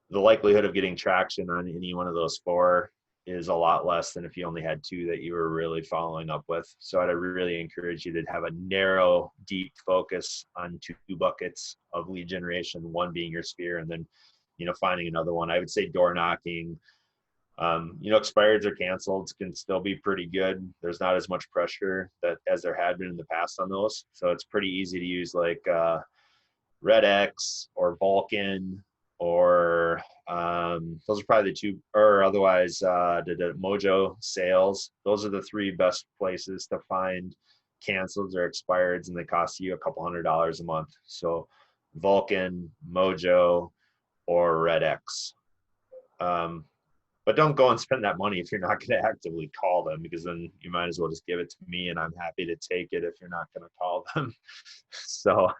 the likelihood of getting traction on any one of those 4 is a lot less than if you only had 2 that you were really following up with. So I'd really encourage you to have a narrow, deep focus on 2 buckets of lead generation, one being your sphere, and then, finding another one. I would say door knocking. Expireds or canceled can still be pretty good. There's not as much pressure as there had been in the past on those. So it's pretty easy to use like Red X or Vulcan, or those are probably the 2, or otherwise the Mojo Sales. Those are the 3 best places to find cancels or expireds, and they cost you a couple $100 a month. So Vulcan, Mojo, or Red X. But don't go and spend that money if you're not going to actively call them, because then you might as well just give it to me and I'm happy to take it if you're not going to call them. So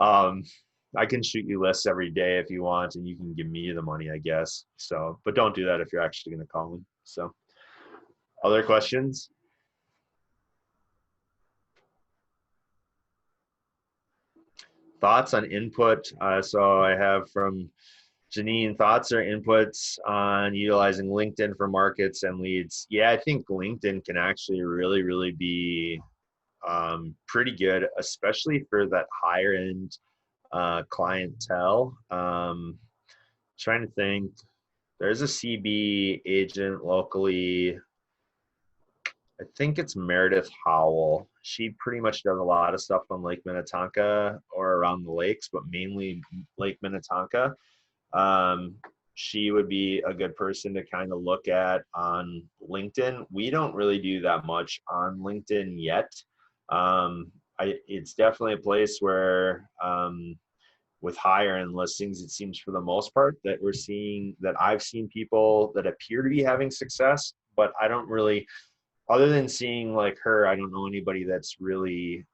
I can shoot you lists every day if you want, and you can give me the money, I guess. So, but don't do that if you're actually going to call them. So, other questions? Thoughts on input? So I have from Janine, thoughts or inputs on utilizing LinkedIn for markets and leads? Yeah, I think LinkedIn can actually really be pretty good, especially for that higher end clientele. Trying to think, there's a CB agent locally. I think it's Meredith Howell. She pretty much does a lot of stuff on Lake Minnetonka or around the lakes, but mainly Lake Minnetonka. She would be a good person to kind of look at on LinkedIn. We don't really do that much on LinkedIn yet. It's definitely a place where with higher end listings, it seems for the most part that I've seen people that appear to be having success, but I don't really, other than seeing like her, I don't know anybody that's really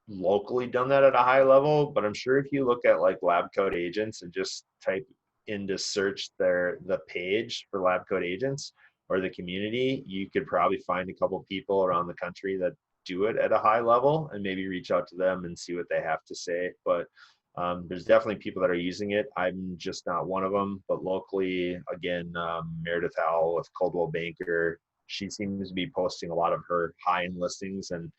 locally done that at a high level. But I'm sure if you look at like lab coat agents and just type into search the page for lab coat agents or the community, you could probably find a couple people around the country that do it at a high level, and maybe reach out to them and see what they have to say. But there's definitely people that are using it. I'm just not one of them. But locally, again, Meredith Howell with Coldwell Banker, she seems to be posting a lot of her high-end listings, and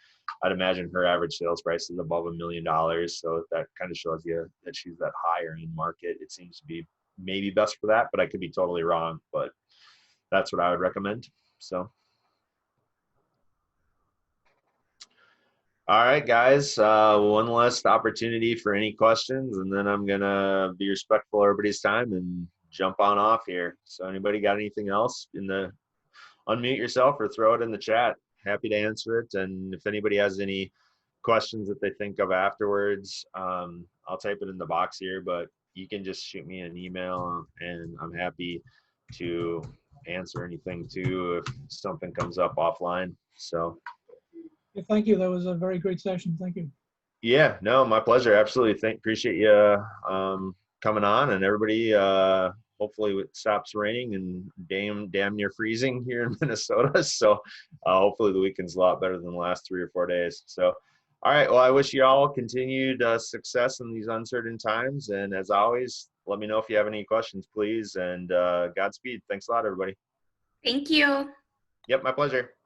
I'd imagine her average sales price is above $1 million. So that kind of shows you that she's that higher end market. It seems to be maybe best for that, but I could be totally wrong. But that's what I would recommend. So. All right, guys, one last opportunity for any questions, and then I'm going to be respectful of everybody's time and jump on off here. So anybody got anything else unmute yourself or throw it in the chat. Happy to answer it. And if anybody has any questions that they think of afterwards, I'll type it in the box here, but you can just shoot me an email and I'm happy to answer anything too if something comes up offline. So. Yeah, thank you. That was a very great session. Thank you. Yeah, no, my pleasure. Absolutely. Appreciate you coming on, and everybody. Hopefully it stops raining and damn near freezing here in Minnesota. So hopefully the weekend's a lot better than the last 3 or 4 days. So, all right. Well, I wish you all continued success in these uncertain times. And as always, let me know if you have any questions, please. And Godspeed. Thanks a lot, everybody. Thank you. Yep, my pleasure.